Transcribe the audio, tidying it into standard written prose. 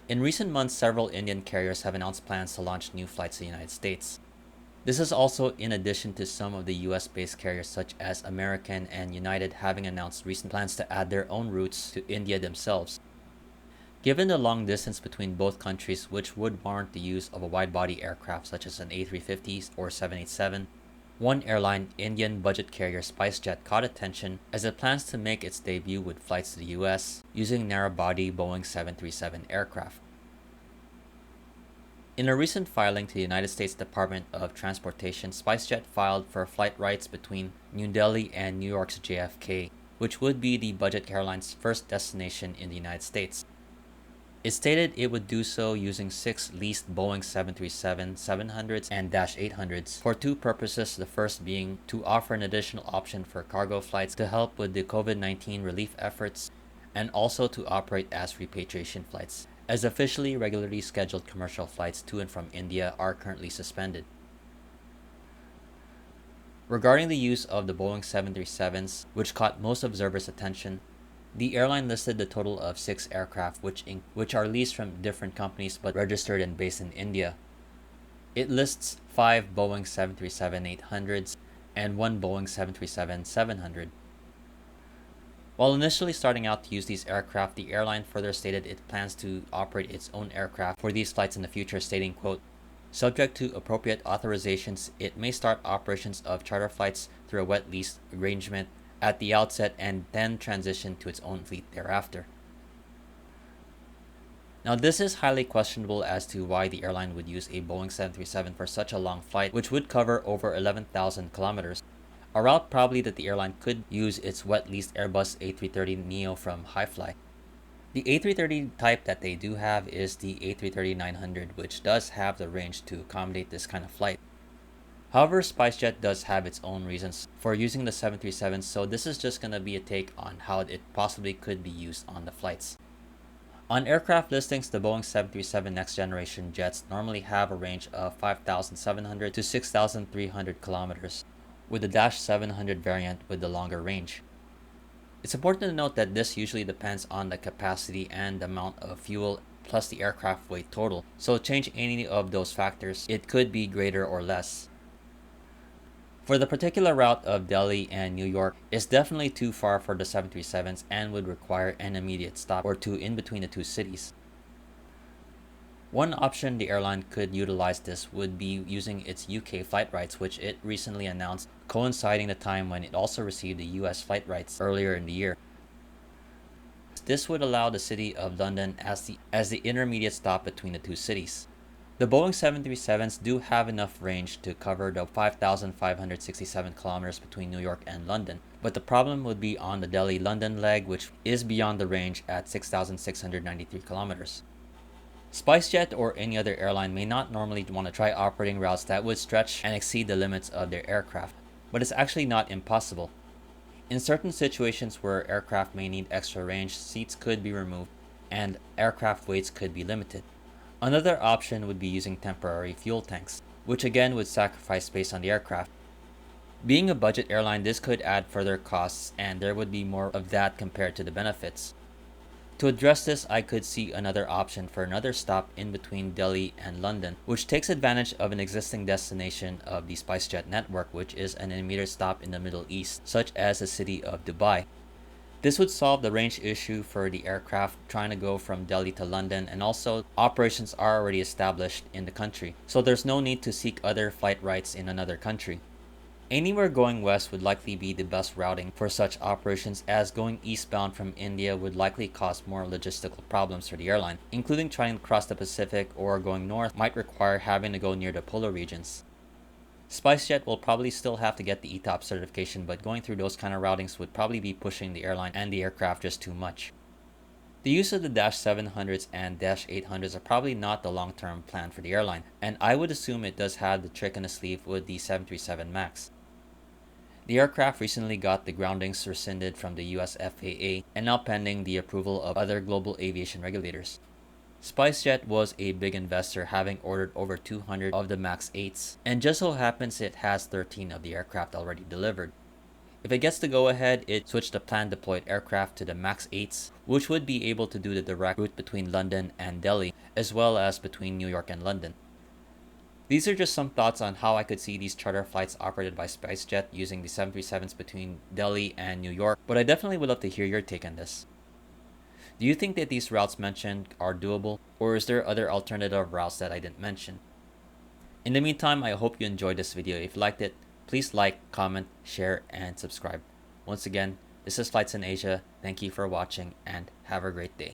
In recent months, several Indian carriers have announced plans to launch new flights to the United States. This is also in addition to some of the US-based carriers such as American and United having announced recent plans to add their own routes to India themselves. Given the long distance between both countries, which would warrant the use of a wide-body aircraft such as an A350 or 787, one airline, Indian budget carrier Spicejet, caught attention as it plans to make its debut with flights to the US using narrow-body Boeing 737 aircraft. In a recent filing to the United States Department of Transportation, Spicejet filed for flight rights between New Delhi and New York's JFK, which would be the budget airline's first destination in the United States. It stated it would do so using 6 leased Boeing 737-700s and -800s for two purposes, the first being to offer an additional option for cargo flights to help with the COVID-19 relief efforts, and also to operate as repatriation flights, as officially regularly scheduled commercial flights to and from India are currently suspended. Regarding the use of the Boeing 737s, which caught most observers' attention, the airline listed the total of 6 aircraft which are leased from different companies but registered and based in India. It lists 5 Boeing 737-800s and 1 Boeing 737-700. While initially starting out to use these aircraft, the airline further stated it plans to operate its own aircraft for these flights in the future, stating, quote, "Subject to appropriate authorizations, it may start operations of charter flights through a wet lease arrangement at the outset and then transition to its own fleet thereafter." Now, this is highly questionable as to why the airline would use a Boeing 737 for such a long flight, which would cover over 11,000 kilometers, a route probably that the airline could use its wet leased Airbus A330neo from Highfly. The A330 type that they do have is the A330-900, which does have the range to accommodate this kind of flight. However, Spicejet does have its own reasons for using the 737, so this is just going to be a take on how it possibly could be used on the flights. On aircraft listings, the Boeing 737 next generation jets normally have a range of 5,700 to 6,300 kilometers, with the -700 variant with the longer range. It's important to note that this usually depends on the capacity and amount of fuel plus the aircraft weight total, so change any of those factors, it could be greater or less. For the particular route of Delhi and New York, it's definitely too far for the 737s and would require an immediate stop or two in between the two cities. One option the airline could utilize this would be using its UK flight rights, which it recently announced, coinciding the time when it also received the US flight rights earlier in the year. This would allow the city of London as the intermediate stop between the two cities. The Boeing 737s do have enough range to cover the 5,567 kilometers between New York and London, but the problem would be on the Delhi-London leg, which is beyond the range at 6,693 kilometers. Spicejet or any other airline may not normally want to try operating routes that would stretch and exceed the limits of their aircraft, but it's actually not impossible. In certain situations where aircraft may need extra range, seats could be removed and aircraft weights could be limited. Another option would be using temporary fuel tanks, which again would sacrifice space on the aircraft. Being a budget airline, this could add further costs, and there would be more of that compared to the benefits. To address this, I could see another option for another stop in between Delhi and London, which takes advantage of an existing destination of the Spicejet network, which is an immediate stop in the Middle East, such as the city of Dubai. This would solve the range issue for the aircraft trying to go from Delhi to London, and also operations are already established in the country, so there's no need to seek other flight rights in another country. Anywhere going west would likely be the best routing for such operations, as going eastbound from India would likely cause more logistical problems for the airline, including trying to cross the Pacific, or going north might require having to go near the polar regions. Spicejet will probably still have to get the ETOP certification, but going through those kind of routings would probably be pushing the airline and the aircraft just too much. The use of the -700s and -800s are probably not the long-term plan for the airline, and I would assume it does have the trick in the sleeve with the 737 MAX. The aircraft recently got the groundings rescinded from the US FAA and now pending the approval of other global aviation regulators. Spicejet was a big investor, having ordered over 200 of the MAX 8s, and just so happens it has 13 of the aircraft already delivered. If it gets the go-ahead, it switched the planned deployed aircraft to the MAX 8s, which would be able to do the direct route between London and Delhi, as well as between New York and London. These are just some thoughts on how I could see these charter flights operated by Spicejet using the 737s between Delhi and New York, but I definitely would love to hear your take on this. Do you think that these routes mentioned are doable, or is there other alternative routes that I didn't mention? In the meantime, I hope you enjoyed this video. If you liked it, please like, comment, share, and subscribe. Once again, this is Flights in Asia. Thank you for watching and have a great day.